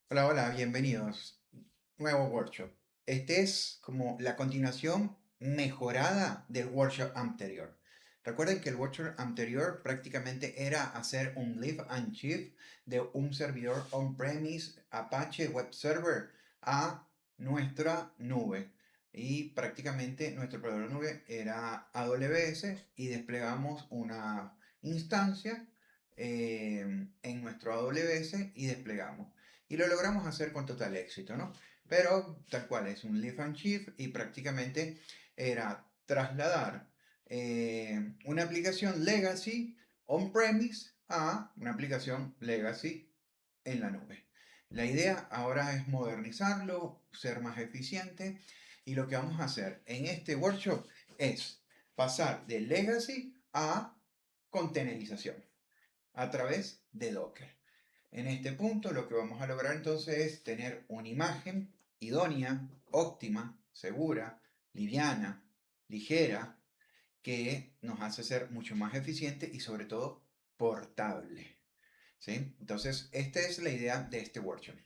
Hola, hola, bienvenidos. Nuevo workshop. Este es como la continuación mejorada del workshop anterior. Recuerden que el workshop anterior prácticamente era hacer un lift and shift de un servidor on-premise Apache Web Server a nuestra nube. Y prácticamente nuestro proveedor de nube era AWS y desplegamos una instancia en nuestro AWS y desplegamos. Y lo logramos hacer con total éxito, ¿no? Pero tal cual es un lift and shift y prácticamente era trasladar una aplicación legacy on-premise a una aplicación legacy en la nube. La idea ahora es modernizarlo, ser más eficiente y lo que vamos a hacer en este workshop es pasar de legacy a containerización a través de Docker. En este punto lo que vamos a lograr entonces es tener una imagen idónea, óptima, segura, liviana, ligera, que nos hace ser mucho más eficiente y sobre todo portable. ¿Sí? Entonces, esta es la idea de este workshop.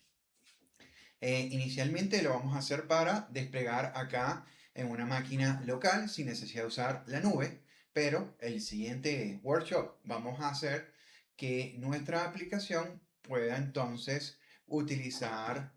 Inicialmente lo vamos a hacer para desplegar acá en una máquina local sin necesidad de usar la nube, pero el siguiente workshop vamos a hacer que nuestra aplicación pueda entonces utilizar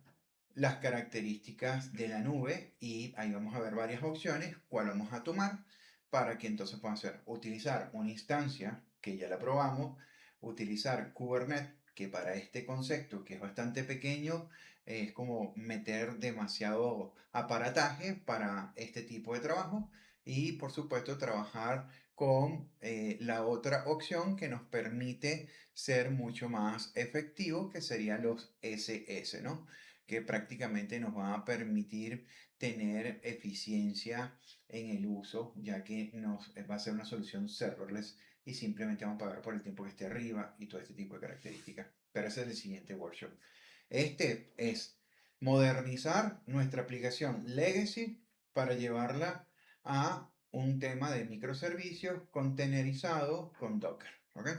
las características de la nube y ahí vamos a ver varias opciones, cuál vamos a tomar para que entonces puedan hacer utilizar una instancia que ya la probamos, utilizar Kubernetes que para este concepto que es bastante pequeño es como meter demasiado aparataje para este tipo de trabajo y por supuesto trabajar con la otra opción que nos permite ser mucho más efectivos, que serían los SS, ¿no? Que prácticamente nos va a permitir tener eficiencia en el uso, ya que nos va a ser una solución serverless y simplemente vamos a pagar por el tiempo que esté arriba y todo este tipo de características. Pero ese es el siguiente workshop. Este es modernizar nuestra aplicación legacy para llevarla a un tema de microservicios containerizado con Docker. ¿Ok?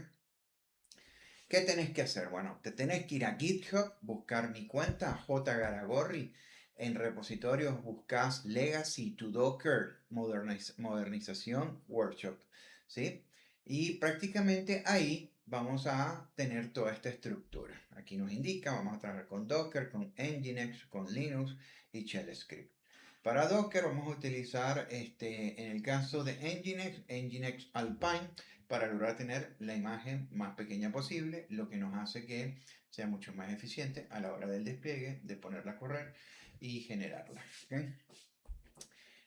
¿Qué tenés que hacer? Bueno, te tenés que ir a GitHub, buscar mi cuenta jgaragorri. En repositorios buscas Legacy to Docker Modernización Workshop. ¿Sí? Y prácticamente ahí vamos a tener toda esta estructura. Aquí nos indica, vamos a trabajar con Docker, con Nginx, con Linux y Shell Script. Para Docker vamos a utilizar, en el caso de Nginx, Nginx Alpine para lograr tener la imagen más pequeña posible, lo que nos hace que sea mucho más eficiente a la hora del despliegue, de ponerla a correr y generarla. ¿Okay?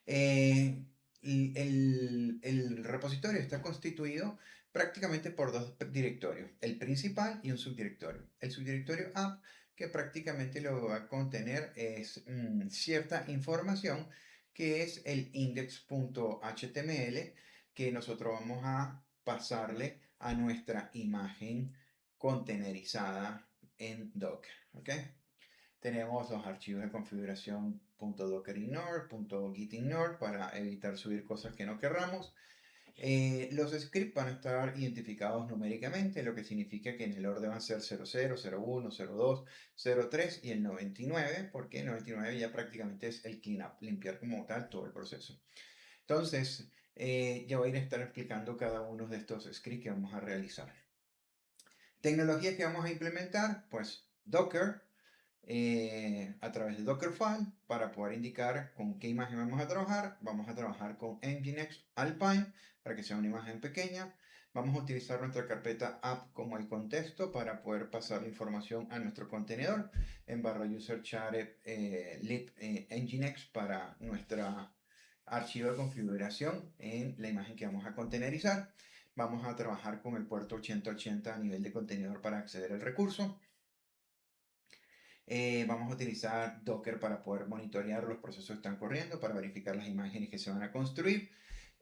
Eh, el repositorio está constituido prácticamente por dos directorios, el principal y un subdirectorio. El subdirectorio app, que prácticamente lo que va a contener es cierta información que es el index.html que nosotros vamos a pasarle a nuestra imagen contenerizada en Docker. ¿Ok? Tenemos los archivos de configuración .dockerignore, .gitignore para evitar subir cosas que no querramos. Los scripts van a estar identificados numéricamente, lo que significa que en el orden van a ser 00, 01, 02, 03 y el 99, porque el 99 ya prácticamente es el cleanup, limpiar como tal todo el proceso. Entonces, ya voy a estar explicando cada uno de estos scripts que vamos a realizar. Tecnologías que vamos a implementar, pues Docker, a través de Dockerfile para poder indicar con qué imagen vamos a trabajar. Vamos a trabajar con Nginx Alpine para que sea una imagen pequeña. Vamos a utilizar nuestra carpeta app como el contexto para poder pasar la información a nuestro contenedor en barra user share lib nginx para nuestra archivo de configuración en la imagen que vamos a contenerizar. Vamos a trabajar con el puerto 8080 a nivel de contenedor para acceder al recurso. Vamos a utilizar Docker para poder monitorear los procesos que están corriendo, para verificar las imágenes que se van a construir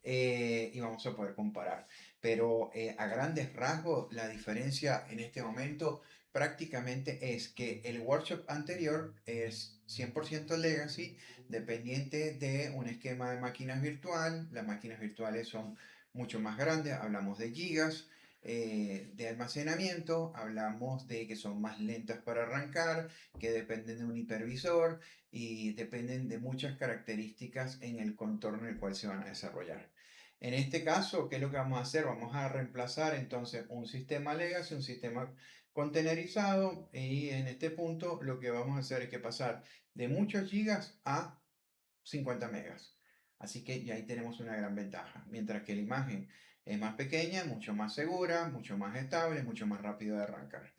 y vamos a poder comparar. Pero a grandes rasgos, la diferencia en este momento prácticamente es que el workshop anterior es 100% legacy, dependiente de un esquema de máquinas virtual. Las máquinas virtuales son mucho más grandes, hablamos de gigas. de almacenamiento, hablamos de que son más lentas para arrancar, que dependen de un hipervisor y dependen de muchas características en el contorno en el cual se van a desarrollar. En este caso, ¿qué es lo que vamos a hacer? Vamos a reemplazar entonces un sistema legacy, un sistema containerizado, y en este punto lo que vamos a hacer es que pasar de muchos gigas a 50 megas. Así que ya ahí tenemos una gran ventaja. Mientras que la imagen es más pequeña, mucho más segura, mucho más estable, mucho más rápido de arrancar.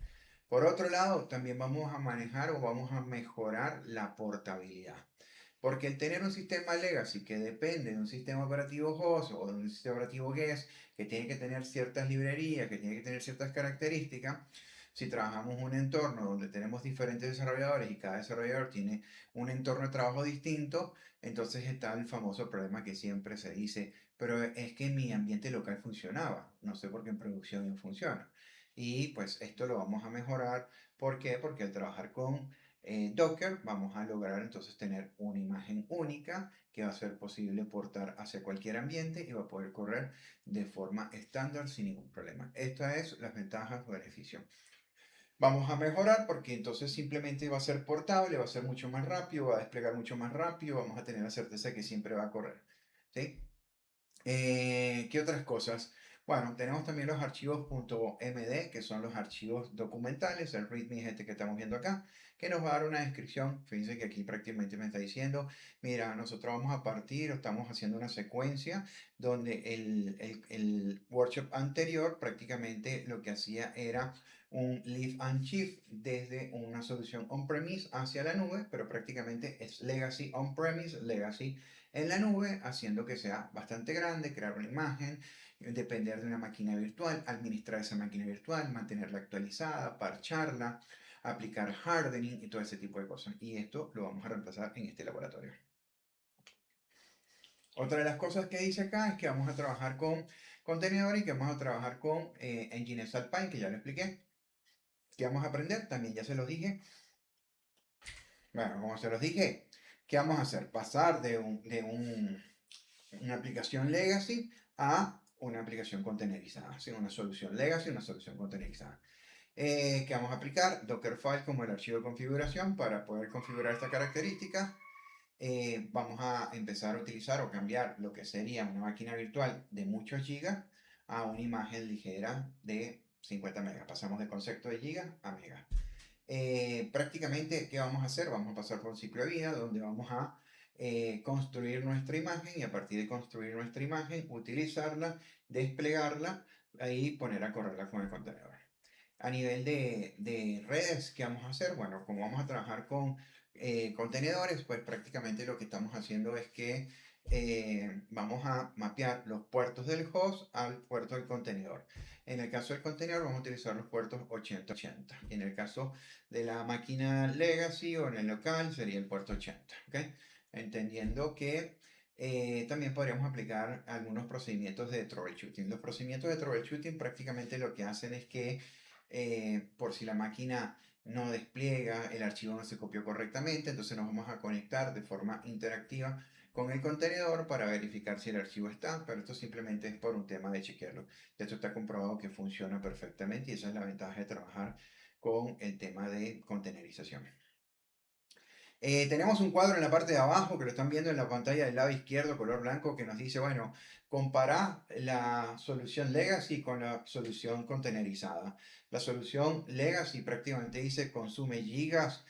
Por otro lado, también vamos a manejar o vamos a mejorar la portabilidad. Porque el tener un sistema legacy que depende de un sistema operativo host o de un sistema operativo guest, que tiene que tener ciertas librerías, que tiene que tener ciertas características, si trabajamos en un entorno donde tenemos diferentes desarrolladores y cada desarrollador tiene un entorno de trabajo distinto, entonces está el famoso problema que siempre se dice, pero es que en mi ambiente local funcionaba, no sé por qué en producción no funciona. Y pues esto lo vamos a mejorar. ¿Por qué? Porque al trabajar con Docker vamos a lograr entonces tener una imagen única que va a ser posible portar hacia cualquier ambiente y va a poder correr de forma estándar sin ningún problema. Estas es las ventajas o beneficios. Vamos a mejorar porque entonces simplemente va a ser portable, va a ser mucho más rápido, va a desplegar mucho más rápido, vamos a tener la certeza que siempre va a correr. ¿Sí? ¿Qué otras cosas? Bueno, tenemos también los archivos .md, que son los archivos documentales, el README es este que estamos viendo acá, que nos va a dar una descripción. Fíjense que aquí prácticamente me está diciendo, mira, nosotros vamos a partir, estamos haciendo una secuencia donde el workshop anterior prácticamente lo que hacía era un lift and shift desde una solución on-premise hacia la nube, pero prácticamente es legacy on-premise, legacy en la nube, haciendo que sea bastante grande, crear una imagen, depender de una máquina virtual, administrar esa máquina virtual, mantenerla actualizada, parcharla, aplicar hardening y todo ese tipo de cosas. Y esto lo vamos a reemplazar en este laboratorio. Otra de las cosas que dice acá es que vamos a trabajar con contenedores y que vamos a trabajar con Nginx Alpine, que ya lo expliqué. ¿Qué vamos a aprender? También ya se los dije. Bueno, como se los dije, ¿qué vamos a hacer? Pasar de una aplicación legacy a una aplicación containerizada. ¿Sí? Una solución legacy, una solución containerizada. ¿Qué vamos a aplicar? Dockerfile como el archivo de configuración para poder configurar esta característica. Vamos a empezar a utilizar o cambiar lo que sería una máquina virtual de muchos gigas a una imagen ligera de 50 megas. Pasamos de concepto de gigas a megas. Prácticamente, ¿qué vamos a hacer? Vamos a pasar por un ciclo de vida donde vamos a construir nuestra imagen y a partir de construir nuestra imagen, utilizarla, desplegarla y poner a correrla con el contenedor. A nivel de redes, ¿qué vamos a hacer? Bueno, como vamos a trabajar con contenedores, pues prácticamente lo que estamos haciendo es que vamos a mapear los puertos del host al puerto del contenedor. En el caso del contenedor vamos a utilizar los puertos 8080. Y en el caso de la máquina legacy o en el local sería el puerto 80. ¿Ok? Entendiendo que también podríamos aplicar algunos procedimientos de troubleshooting. Los procedimientos de troubleshooting prácticamente lo que hacen es que por si la máquina no despliega, el archivo no se copió correctamente, entonces nos vamos a conectar de forma interactiva con el contenedor para verificar si el archivo está, pero esto simplemente es por un tema de chequearlo. Esto está comprobado que funciona perfectamente y esa es la ventaja de trabajar con el tema de containerización. Tenemos un cuadro en la parte de abajo que lo están viendo en la pantalla del lado izquierdo, color blanco, que nos dice, bueno, compara la solución Legacy con la solución containerizada. La solución Legacy prácticamente dice consume gigas,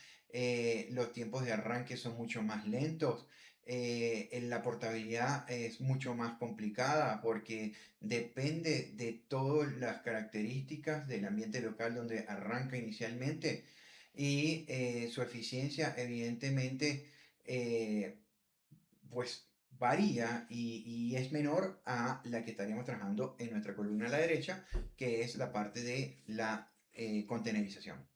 los tiempos de arranque son mucho más lentos, la portabilidad es mucho más complicada porque depende de todas las características del ambiente local donde arranca inicialmente y su eficiencia evidentemente eh, pues varía y es menor a la que estaríamos trabajando en nuestra columna a la derecha, que es la parte de la containerización.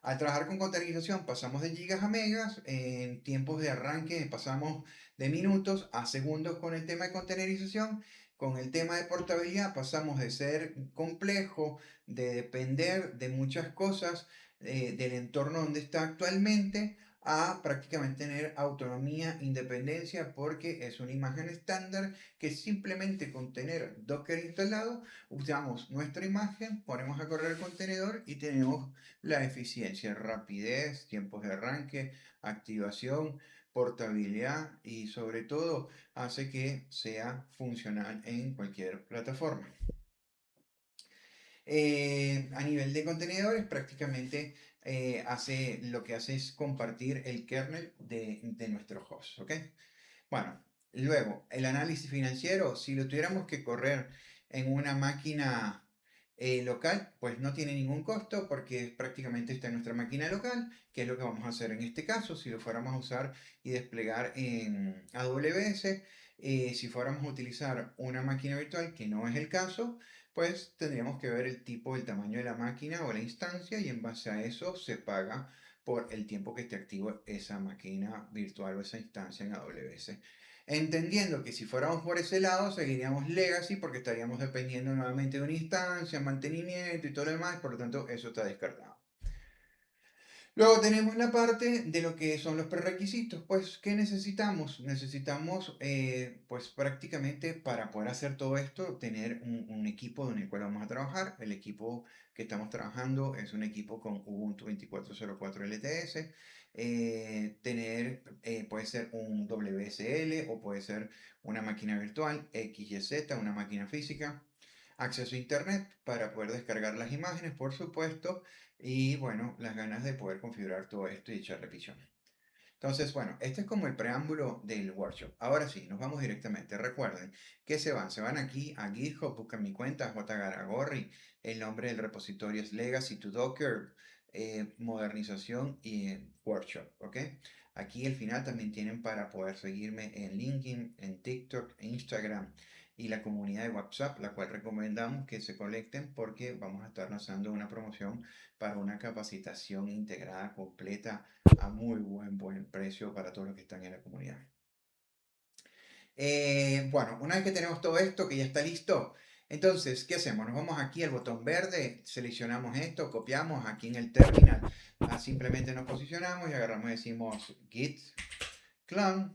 Al trabajar con containerización pasamos de gigas a megas, en tiempos de arranque pasamos de minutos a segundos con el tema de containerización, con el tema de portabilidad pasamos de ser complejo, de depender de muchas cosas del entorno donde está actualmente, a prácticamente tener autonomía, independencia, porque es una imagen estándar que simplemente con tener Docker instalado, usamos nuestra imagen, ponemos a correr el contenedor y tenemos la eficiencia, rapidez, tiempos de arranque, activación, portabilidad y sobre todo hace que sea funcional en cualquier plataforma. A nivel de contenedores, prácticamente lo que hace es compartir el kernel de nuestro host, ¿ok? Bueno, luego, el análisis financiero, si lo tuviéramos que correr en una máquina local, pues no tiene ningún costo porque prácticamente está en nuestra máquina local, que es lo que vamos a hacer en este caso, si lo fuéramos a usar y desplegar en AWS. Si fuéramos a utilizar una máquina virtual, que no es el caso, pues tendríamos que ver el tipo, el tamaño de la máquina o la instancia y en base a eso se paga por el tiempo que esté activo esa máquina virtual o esa instancia en AWS. Entendiendo que si fuéramos por ese lado, seguiríamos legacy porque estaríamos dependiendo nuevamente de una instancia, mantenimiento y todo lo demás, por lo tanto eso está descartado. Luego tenemos la parte de lo que son los prerequisitos. Pues, ¿qué necesitamos? Necesitamos, pues prácticamente para poder hacer todo esto, tener un equipo en el cual vamos a trabajar. El equipo que estamos trabajando es un equipo con Ubuntu 24.04 LTS. Puede ser un WSL o puede ser una máquina virtual, XYZ, una máquina física. Acceso a internet para poder descargar las imágenes, por supuesto, y bueno, las ganas de poder configurar todo esto y echarle pichón. Entonces, bueno, este es como el preámbulo del workshop. Ahora sí, nos vamos directamente. Recuerden que se van aquí a GitHub, buscan mi cuenta, jgaragorri, el nombre del repositorio es Legacy to Docker, modernización y workshop, ¿ok? Aquí al final también tienen para poder seguirme en LinkedIn, en TikTok, en Instagram y la comunidad de WhatsApp, la cual recomendamos que se conecten porque vamos a estar lanzando una promoción para una capacitación integrada completa a muy buen precio para todos los que están en la comunidad. Bueno, una vez que tenemos todo esto, que ya está listo, entonces, ¿qué hacemos? Nos vamos aquí al botón verde, seleccionamos esto, copiamos aquí en el terminal, simplemente nos posicionamos y agarramos y decimos git clone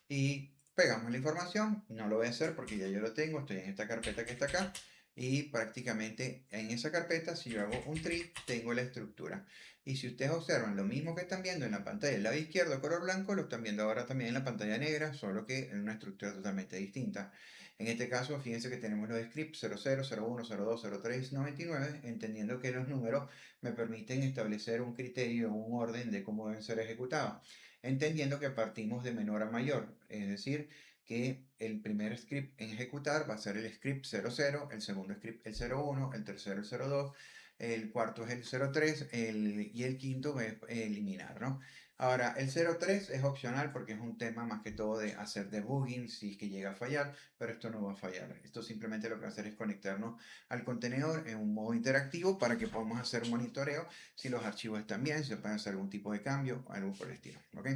y pegamos la información. No lo voy a hacer porque ya yo lo tengo, estoy en esta carpeta que está acá. Y prácticamente en esa carpeta, si yo hago un tree, tengo la estructura. Y si ustedes observan lo mismo que están viendo en la pantalla del lado izquierdo, color blanco, lo están viendo ahora también en la pantalla negra, solo que en una estructura totalmente distinta. En este caso, fíjense que tenemos los scripts 00, 01, 02, 03, 99, entendiendo que los números me permiten establecer un criterio, un orden de cómo deben ser ejecutados. Entendiendo que partimos de menor a mayor, es decir, que el primer script en ejecutar va a ser el script 00, el segundo script el 01, el tercero el 02, el cuarto es el 03 y el quinto es eliminar, ¿no? Ahora, el 03 es opcional porque es un tema más que todo de hacer debugging si es que llega a fallar, pero esto no va a fallar. Esto simplemente lo que va a hacer es conectarnos al contenedor en un modo interactivo para que podamos hacer monitoreo si los archivos están bien, si se puede hacer algún tipo de cambio, algo por el estilo, ¿ok?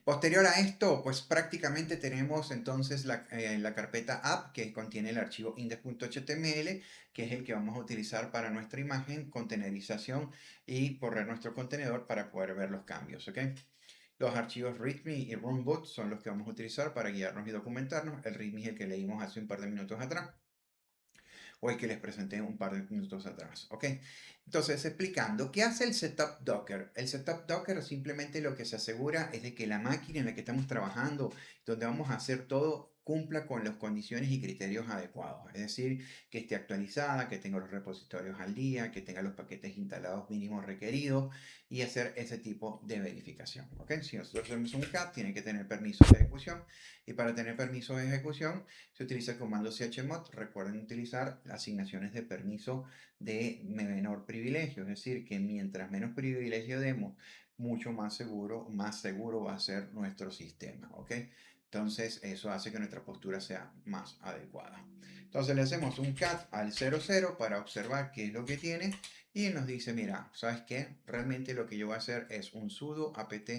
Posterior a esto, pues prácticamente tenemos entonces la carpeta app que contiene el archivo index.html, que es el que vamos a utilizar para nuestra imagen, contenerización y correr nuestro contenedor para poder ver los cambios, ¿ok? Los archivos README y runboot son los que vamos a utilizar para guiarnos y documentarnos. El README es el que leímos hace un par de minutos atrás o el que les presenté un par de minutos atrás, ¿ok? Entonces, explicando, ¿qué hace el setup Docker? El setup Docker simplemente lo que se asegura es de que la máquina en la que estamos trabajando, donde vamos a hacer todo, cumpla con las condiciones y criterios adecuados. Es decir, que esté actualizada, que tenga los repositorios al día, que tenga los paquetes instalados mínimos requeridos y hacer ese tipo de verificación, ¿ok? Si nosotros hacemos un cat, tiene que tener permisos de ejecución y para tener permisos de ejecución, se utiliza el comando chmod. Recuerden utilizar asignaciones de permiso de menor privilegio, es decir, que mientras menos privilegio demos, mucho más seguro va a ser nuestro sistema, ¿ok? Entonces, eso hace que nuestra postura sea más adecuada. Entonces, le hacemos un cat al 00 para observar qué es lo que tiene y nos dice, mira, ¿sabes qué? Realmente lo que yo voy a hacer es un sudo apt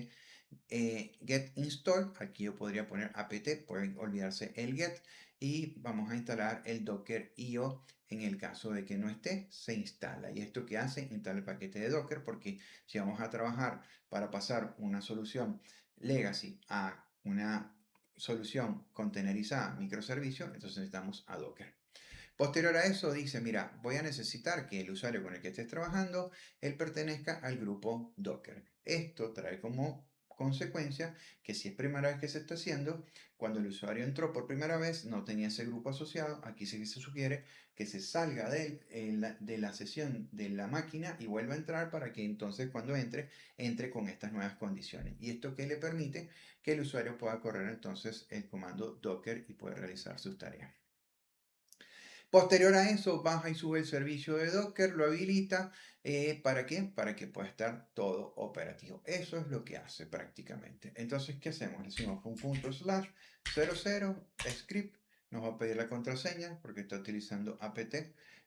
get install. Aquí yo podría poner apt, pueden olvidarse el get y vamos a instalar el docker io En el caso de que no esté, se instala. ¿Y esto qué hace? Instala el paquete de Docker, porque si vamos a trabajar para pasar una solución legacy a una solución containerizada, microservicio, entonces necesitamos a Docker. Posterior a eso dice, mira, voy a necesitar que el usuario con el que estés trabajando, él pertenezca al grupo Docker. Esto trae como consecuencia que si es primera vez que se está haciendo, cuando el usuario entró por primera vez, no tenía ese grupo asociado, aquí sí que se sugiere que se salga de la sesión de la máquina y vuelva a entrar para que entonces cuando entre con estas nuevas condiciones. Y esto que le permite que el usuario pueda correr entonces el comando Docker y pueda realizar sus tareas. Posterior a eso, baja y sube el servicio de Docker, lo habilita. ¿Para qué? Para que pueda estar todo operativo. Eso es lo que hace prácticamente. Entonces, ¿qué hacemos? Le decimos un punto slash 00 script. Nos va a pedir la contraseña porque está utilizando apt.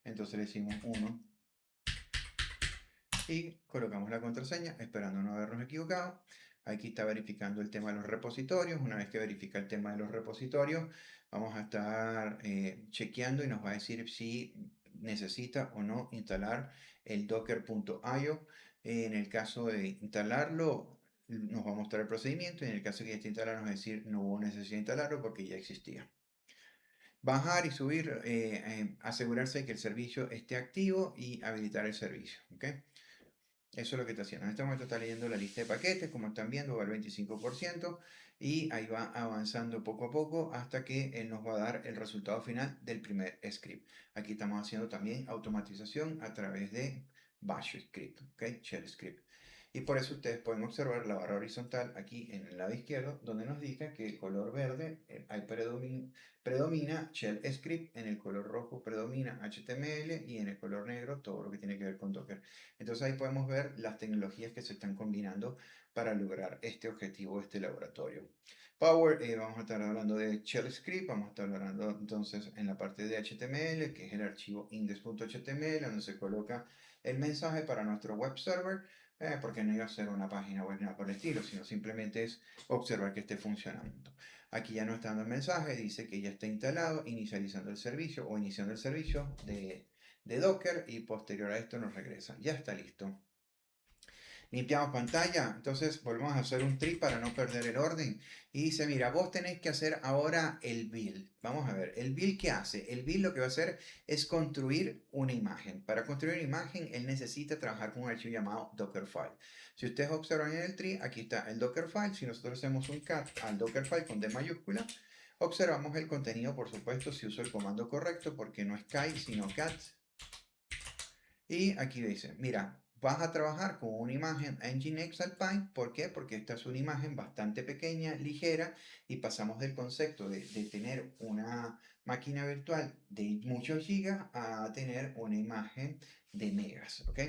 Entonces le decimos 1 y colocamos la contraseña esperando no habernos equivocado. Aquí está verificando el tema de los repositorios. Una vez que verifica el tema de los repositorios, vamos a estar chequeando y nos va a decir si necesita o no instalar el docker.io. En el caso de instalarlo, nos va a mostrar el procedimiento y en el caso de que ya esté instalado, nos va a decir no hubo necesidad de instalarlo porque ya existía. Bajar y subir, asegurarse de que el servicio esté activo y habilitar el servicio. ¿Okay? Eso es lo que está haciendo. En este momento está leyendo la lista de paquetes, como están viendo, va al 25% y ahí va avanzando poco a poco hasta que él nos va a dar el resultado final del primer script. Aquí estamos haciendo también automatización a través de Bash script, ¿ok? Shell script. Y por eso ustedes pueden observar la barra horizontal aquí en el lado izquierdo, donde nos dice que el color verde predomina Shell Script, en el color rojo predomina HTML y en el color negro todo lo que tiene que ver con Docker. Entonces ahí podemos ver las tecnologías que se están combinando para lograr este objetivo, este laboratorio. Power, vamos a estar hablando de Shell Script, vamos a estar hablando entonces en la parte de HTML, que es el archivo index.html, donde se coloca el mensaje para nuestro web server, porque no iba a ser una página web nada por el estilo, sino simplemente es observar que esté funcionando. Aquí ya no está dando el mensaje, dice que ya está instalado, inicializando el servicio o iniciando el servicio de Docker y posterior a esto nos regresa. Ya está listo. Limpiamos pantalla, entonces volvemos a hacer un tree para no perder el orden. Y dice, mira, vos tenés que hacer ahora el build. Vamos a ver, ¿el build qué hace? El build lo que va a hacer es construir una imagen. Para construir una imagen, él necesita trabajar con un archivo llamado Dockerfile. Si ustedes observan en el tree, aquí está el Dockerfile. Si nosotros hacemos un cat al Dockerfile con D mayúscula, observamos el contenido, por supuesto, si uso el comando correcto, porque no es kai, sino cat. Y aquí dice, mira, vas a trabajar con una imagen Nginx Alpine. ¿Por qué? Porque esta es una imagen bastante pequeña, ligera, y pasamos del concepto de tener una máquina virtual de muchos gigas a tener una imagen de megas, ¿ok?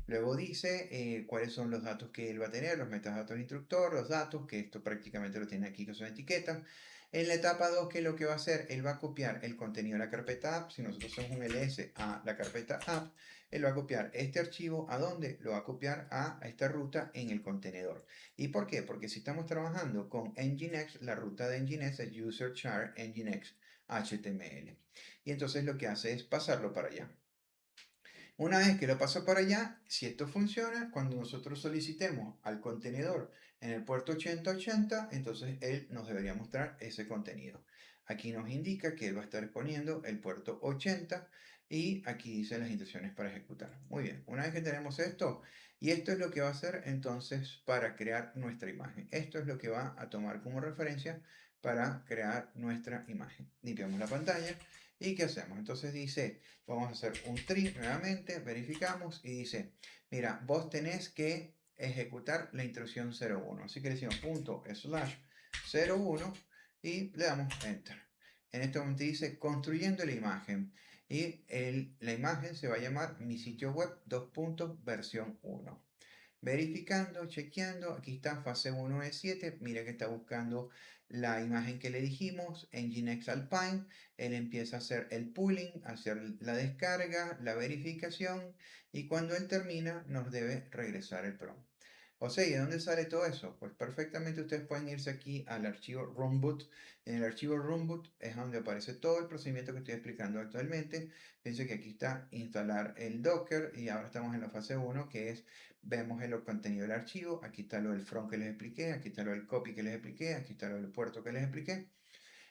Luego dice cuáles son los datos que él va a tener, los metadatos del instructor, los datos, que esto prácticamente lo tiene aquí, que son etiquetas. En la etapa 2, ¿qué es lo que va a hacer? Él va a copiar el contenido de la carpeta app. Si nosotros hacemos un ls a la carpeta app, él va a copiar este archivo. ¿A dónde? Lo va a copiar a esta ruta en el contenedor. ¿Y por qué? Porque si estamos trabajando con Nginx, la ruta de Nginx es user char Nginx HTML. Y entonces lo que hace es pasarlo para allá. Una vez que lo pasó para allá, si esto funciona, cuando nosotros solicitemos al contenedor en el puerto 8080, entonces él nos debería mostrar ese contenido. Aquí nos indica que él va a estar poniendo el puerto 80 y aquí dice las instrucciones para ejecutar. Muy bien, una vez que tenemos esto, y esto es lo que va a hacer entonces para crear nuestra imagen. Esto es lo que va a tomar como referencia para crear nuestra imagen. Limpiamos la pantalla y ¿qué hacemos? Entonces dice, vamos a hacer un tree nuevamente, verificamos y dice, mira, vos tenés que ejecutar la instrucción 01. Así que le decimos punto slash 01 y le damos enter. En este momento dice construyendo la imagen y la imagen se va a llamar mi sitio web 2. Versión 1. Verificando, chequeando, aquí está fase 1 de 7, mira que está buscando la imagen que le dijimos, Nginx Alpine. Él empieza a hacer el pooling, a hacer la descarga, la verificación y cuando él termina nos debe regresar el prompt. José, ¿y de dónde sale todo eso? Pues perfectamente ustedes pueden irse aquí al archivo runboot. En el archivo runboot es donde aparece todo el procedimiento que estoy explicando actualmente. Fíjense que aquí está instalar el Docker y ahora estamos en la fase uno, que es, vemos el contenido del archivo. Aquí está lo del front que les expliqué, aquí está lo del copy que les expliqué, aquí está lo del puerto que les expliqué.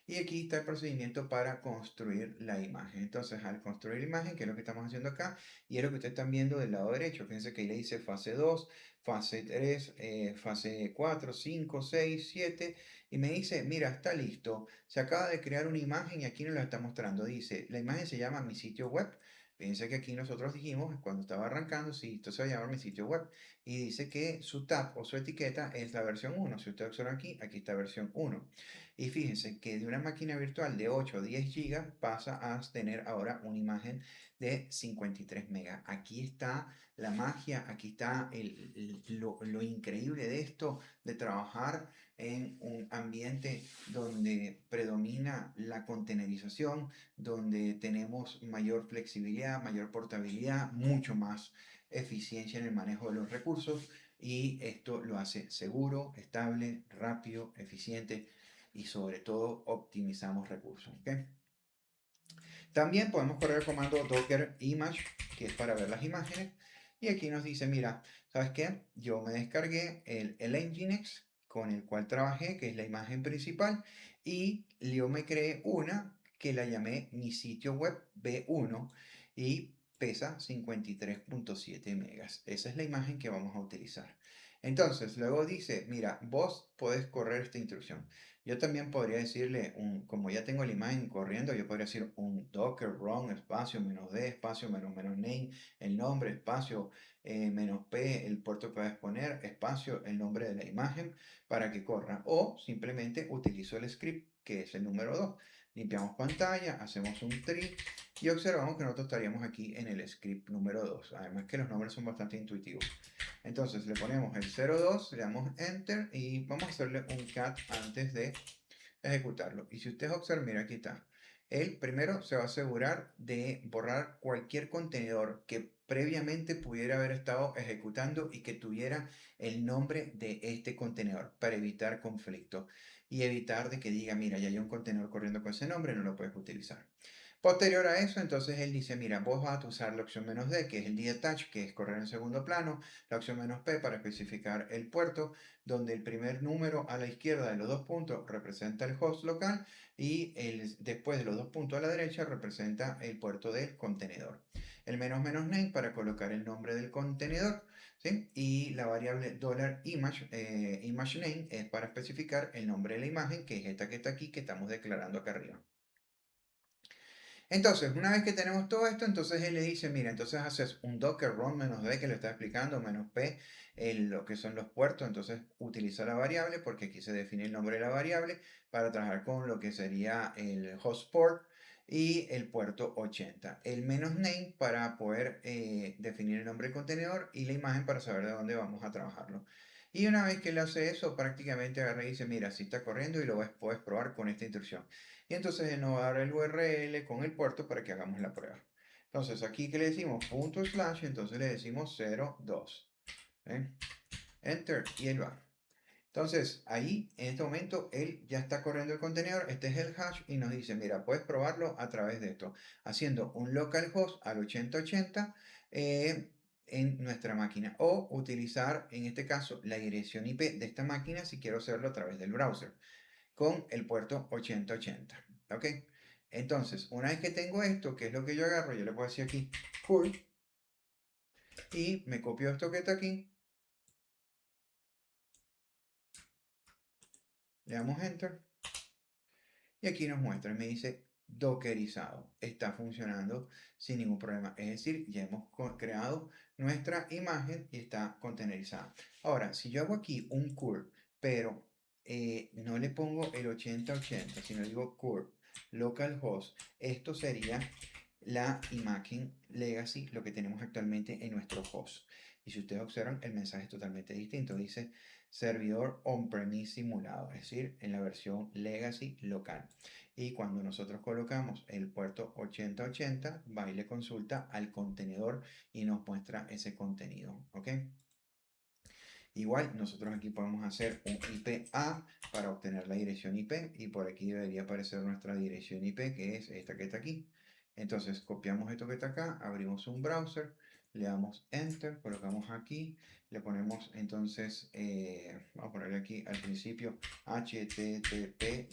Y aquí está el procedimiento para construir la imagen. Entonces, al construir la imagen, que es lo que estamos haciendo acá, y es lo que ustedes están viendo del lado derecho. Fíjense que ahí le dice fase 2, fase 3, fase 4, 5, 6, 7, y me dice, mira, está listo. Se acaba de crear una imagen y aquí nos la está mostrando. Dice, la imagen se llama mi sitio web. Fíjense que aquí nosotros dijimos, cuando estaba arrancando, sí, esto se va a llamar mi sitio web. Y dice que su tab o su etiqueta es la versión 1. Si ustedes observan aquí, aquí está versión 1. Y fíjense que de una máquina virtual de 8 o 10 gigas pasa a tener ahora una imagen de 53 megas. Aquí está la magia, aquí está lo increíble de esto, de trabajar en un ambiente donde predomina la containerización, donde tenemos mayor flexibilidad, mayor portabilidad, mucho más eficiencia en el manejo de los recursos y esto lo hace seguro, estable, rápido, eficiente y sobre todo optimizamos recursos. ¿Okay? También podemos correr el comando docker image, que es para ver las imágenes. Y aquí nos dice, mira, ¿sabes qué? Yo me descargué el Nginx con el cual trabajé, que es la imagen principal, y yo me creé una que la llamé mi sitio web B1 y pesa 53.7 megas. Esa es la imagen que vamos a utilizar. Entonces, luego dice, mira, vos podés correr esta instrucción. Yo también podría decirle, como ya tengo la imagen corriendo, yo podría decir un docker run espacio menos d espacio menos menos name, el nombre espacio menos p, el puerto que vas a poner, espacio, el nombre de la imagen para que corra. O simplemente utilizo el script que es el número 2. Limpiamos pantalla, hacemos un tree y observamos que nosotros estaríamos aquí en el script número 2. Además que los nombres son bastante intuitivos. Entonces le ponemos el 02, le damos enter y vamos a hacerle un cat antes de ejecutarlo. Y si ustedes observan, mira, aquí está. Él primero se va a asegurar de borrar cualquier contenedor que previamente pudiera haber estado ejecutando y que tuviera el nombre de este contenedor para evitar conflicto y evitar de que diga, mira, ya hay un contenedor corriendo con ese nombre, no lo puedes utilizar. Posterior a eso, entonces él dice, mira, vos vas a usar la opción "-d", que es el detach, que es correr en segundo plano, la opción "-p" para especificar el puerto, donde el primer número a la izquierda de los dos puntos representa el host local y después de los dos puntos a la derecha representa el puerto del contenedor. El "-name" para colocar el nombre del contenedor, ¿sí? Y la variable $image, image name es para especificar el nombre de la imagen, que es esta que está aquí, que estamos declarando acá arriba. Entonces, una vez que tenemos todo esto, entonces él le dice, mira, entonces haces un docker run "-d", que le está explicando, "-p", lo que son los puertos, entonces utiliza la variable, porque aquí se define el nombre de la variable, para trabajar con lo que sería el host port y el puerto 80. El "-name para poder definir el nombre del contenedor y la imagen para saber de dónde vamos a trabajarlo. Y una vez que él hace eso, prácticamente agarra y dice, mira, si está corriendo y puedes probar con esta instrucción. Y entonces él nos va a dar el URL con el puerto para que hagamos la prueba. Entonces aquí que le decimos punto slash, entonces le decimos 02. ¿Eh? Enter y él va. Entonces ahí en este momento él ya está corriendo el contenedor, este es el hash y nos dice, mira, puedes probarlo a través de esto, haciendo un localhost al 8080 en nuestra máquina o utilizar en este caso la dirección IP de esta máquina si quiero hacerlo a través del browser con el puerto 8080. ¿Ok? Entonces, una vez que tengo esto, ¿qué es lo que yo agarro? Yo le puedo decir aquí, cool, y me copio esto que está aquí, le damos enter, y aquí nos muestra, me dice dockerizado, está funcionando sin ningún problema. Es decir, ya hemos creado nuestra imagen y está containerizada. Ahora, si yo hago aquí un curl, pero no le pongo el 8080, sino digo curl localhost, esto sería la imagen legacy, lo que tenemos actualmente en nuestro host. Y si ustedes observan, el mensaje es totalmente distinto. Dice servidor on-premise simulado, es decir, en la versión legacy local. Y cuando nosotros colocamos el puerto 8080, va y le consulta al contenedor y nos muestra ese contenido. ¿Ok? Igual nosotros aquí podemos hacer un IP-A para obtener la dirección IP y por aquí debería aparecer nuestra dirección IP que es esta que está aquí. Entonces copiamos esto que está acá, abrimos un browser, le damos Enter, colocamos aquí, le ponemos entonces, vamos a ponerle aquí al principio http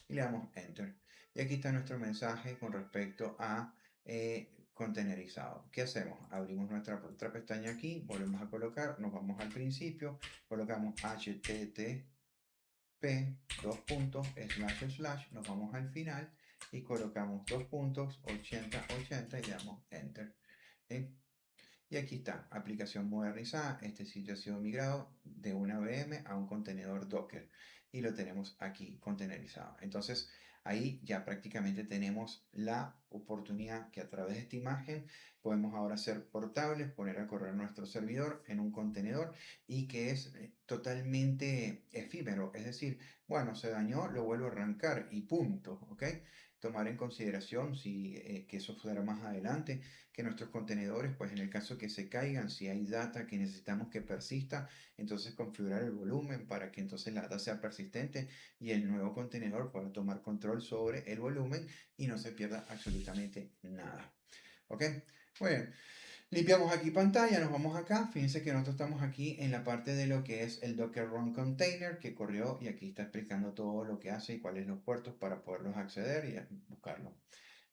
y le damos Enter. Y aquí está nuestro mensaje con respecto a contenerizado. ¿Qué hacemos? Abrimos nuestra otra pestaña aquí, volvemos a colocar, nos vamos al principio, colocamos http nos vamos al final y colocamos 8080 y damos enter. ¿Sí? Y aquí está, aplicación modernizada. Este sitio ha sido migrado de una VM a un contenedor Docker y lo tenemos aquí contenerizado. Entonces, ahí ya prácticamente tenemos la oportunidad que a través de esta imagen podemos ahora ser portables, poner a correr nuestro servidor en un contenedor y que es totalmente efímero. Es decir, bueno, se dañó, lo vuelvo a arrancar y punto, ¿ok? Tomar en consideración si que eso fuera más adelante que nuestros contenedores, pues en el caso que se caigan, si hay data que necesitamos que persista, entonces configurar el volumen para que entonces la data sea persistente y el nuevo contenedor pueda tomar control sobre el volumen y no se pierda absolutamente nada. ¿Ok? Bueno, limpiamos aquí pantalla, nos vamos acá. Fíjense que nosotros estamos aquí en la parte de lo que es el Docker Run Container que corrió y aquí está explicando todo lo que hace y cuáles los puertos para poderlos acceder y buscarlo.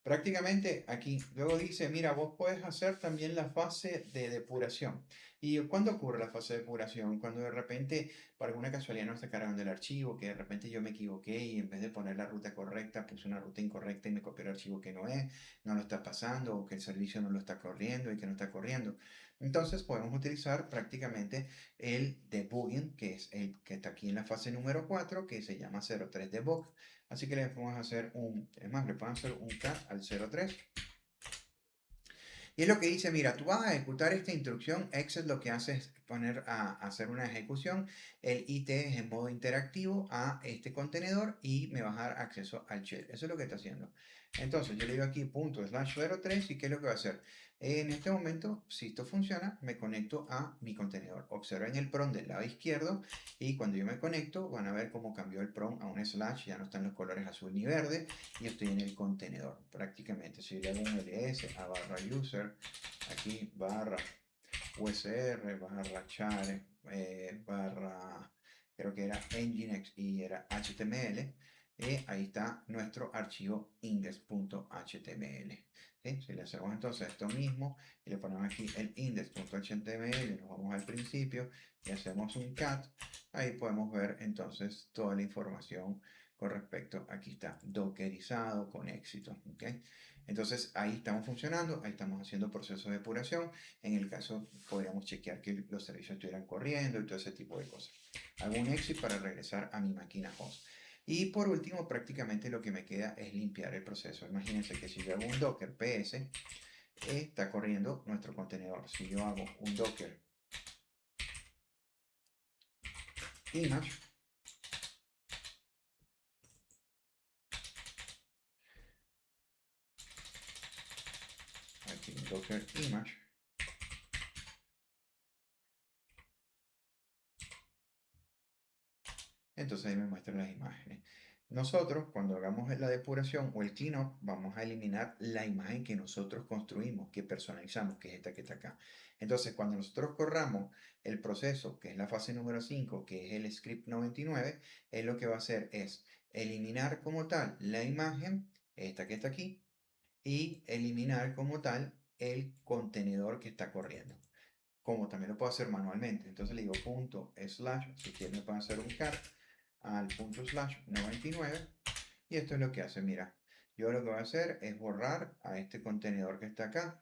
Prácticamente aquí, luego dice, mira, vos puedes hacer también la fase de depuración. ¿Y cuándo ocurre la fase de depuración? Cuando de repente, por alguna casualidad, no está cargando el archivo, que de repente yo me equivoqué y en vez de poner la ruta correcta, puse una ruta incorrecta y me copié el archivo que no es, no lo está pasando, o que el servicio no lo está corriendo y que no está corriendo. Entonces podemos utilizar prácticamente el debugging, que es el que está aquí en la fase número 4, que se llama 03 debug. Así que le podemos hacer es más, le podemos hacer un cat al 03. Y es lo que dice, mira, tú vas a ejecutar esta instrucción, Exit lo que hace es poner a hacer una ejecución, el IT es en modo interactivo a este contenedor y me va a dar acceso al shell. Eso es lo que está haciendo. Entonces yo le digo aquí ./03 y ¿qué es lo que va a hacer? En este momento, si esto funciona, me conecto a mi contenedor. Observen el PROM del lado izquierdo y cuando yo me conecto van a ver cómo cambió el PROM a un slash, ya no están los colores azul ni verde y estoy en el contenedor prácticamente. Si le hago un ls a barra user, aquí barra usr, barra char, barra, creo que era nginx y era html, ahí está nuestro archivo index.html. ¿Sí? Si le hacemos entonces esto mismo y le ponemos aquí el index.html, nos vamos al principio y hacemos un cat, ahí podemos ver entonces toda la información con respecto, aquí está dockerizado con éxito. ¿Okay? Entonces ahí estamos funcionando, ahí estamos haciendo procesos de depuración. En el caso podríamos chequear que los servicios estuvieran corriendo y todo ese tipo de cosas. Hago un exit para regresar a mi máquina host. Y por último, prácticamente lo que me queda es limpiar el proceso. Imagínense que si yo hago un docker ps, está corriendo nuestro contenedor. Si yo hago un docker image, aquí un docker image, entonces ahí me muestran las imágenes. Nosotros, cuando hagamos la depuración o el cleanup, vamos a eliminar la imagen que nosotros construimos, que personalizamos, que es esta que está acá. Entonces, cuando nosotros corramos el proceso, que es la fase número 5, que es el script 99, él lo que va a hacer es eliminar como tal la imagen, esta que está aquí, y eliminar como tal el contenedor que está corriendo. Como también lo puedo hacer manualmente. Entonces le digo punto slash, si quieren me pueden hacer un cat al punto slash 99 y esto es lo que hace, mira, yo lo que voy a hacer es borrar a este contenedor que está acá,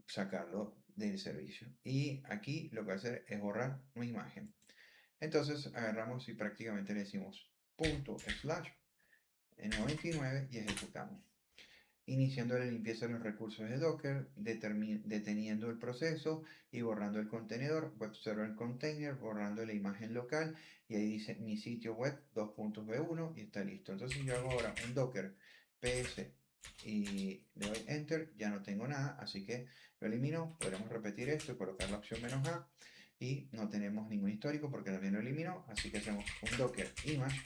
sacarlo del servicio y aquí lo que voy a hacer es borrar una imagen. Entonces agarramos y prácticamente le decimos punto slash 99 y ejecutamos iniciando la limpieza de los recursos de Docker, deteniendo el proceso y borrando el contenedor, web server container, borrando la imagen local y ahí dice mi sitio web 2.b1 y está listo. Entonces yo hago ahora un Docker ps y le doy Enter, ya no tengo nada, así que lo elimino. Podemos repetir esto y colocar la opción "-a", y no tenemos ningún histórico porque también lo eliminó, así que hacemos un docker image,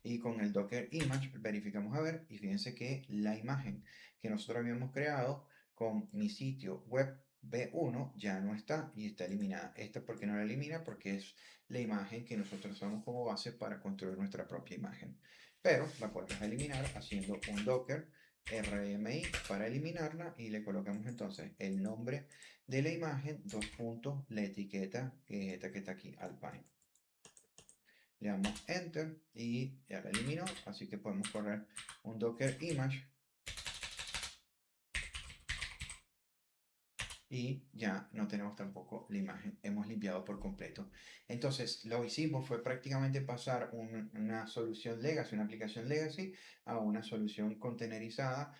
y con el docker image verificamos a ver, y fíjense que la imagen que nosotros habíamos creado con mi sitio web B1 ya no está y está eliminada. Esta, ¿por qué no la elimina? Porque es la imagen que nosotros usamos como base para construir nuestra propia imagen. Pero la podemos eliminar haciendo un docker RMI para eliminarla, y le colocamos entonces el nombre de la imagen, dos puntos, la etiqueta, que es esta que está aquí, Alpine. Le damos Enter y ya la eliminó, así que podemos correr un docker image y ya no tenemos tampoco la imagen, hemos limpiado por completo. Entonces lo que hicimos fue prácticamente pasar una solución legacy, una aplicación legacy, a una solución containerizada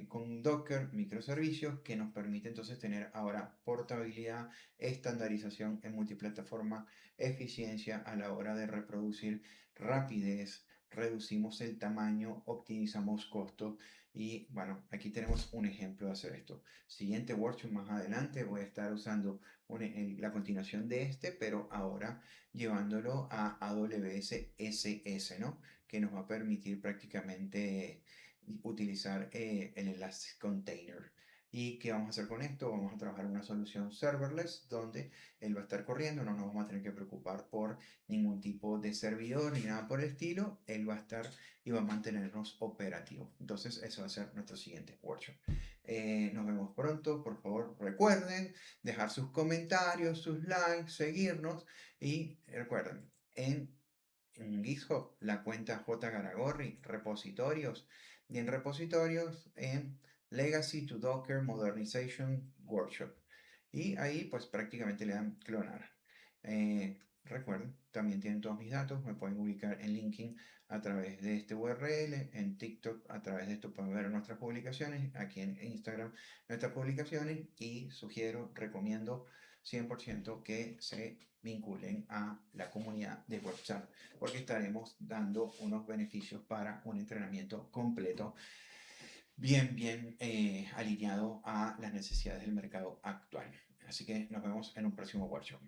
con Docker, microservicios, que nos permite entonces tener ahora portabilidad, estandarización en multiplataforma, eficiencia a la hora de reproducir, rapidez, reducimos el tamaño, optimizamos costos. Y bueno, aquí tenemos un ejemplo de hacer esto. Siguiente workshop más adelante voy a estar usando la continuación de este, pero ahora llevándolo a AWS SS, ¿no? Que nos va a permitir prácticamente utilizar el Elastic Container. ¿Y qué vamos a hacer con esto? Vamos a trabajar en una solución serverless donde él va a estar corriendo, no nos vamos a tener que preocupar por ningún tipo de servidor ni nada por el estilo. Él va a estar y va a mantenernos operativos. Entonces, eso va a ser nuestro siguiente workshop. Nos vemos pronto. Por favor, recuerden dejar sus comentarios, sus likes, seguirnos, y recuerden, en GitHub la cuenta J. Garagorri, repositorios, y en repositorios en Legacy to Docker Modernization Workshop. Y ahí pues prácticamente le dan clonar. Recuerden, también tienen todos mis datos, me pueden ubicar en LinkedIn a través de este URL, en TikTok a través de esto pueden ver nuestras publicaciones, aquí en Instagram nuestras publicaciones, y sugiero, recomiendo 100% que se vinculen a la comunidad de WhatsApp, porque estaremos dando unos beneficios para un entrenamiento completo, bien alineado a las necesidades del mercado actual. Así que nos vemos en un próximo workshop.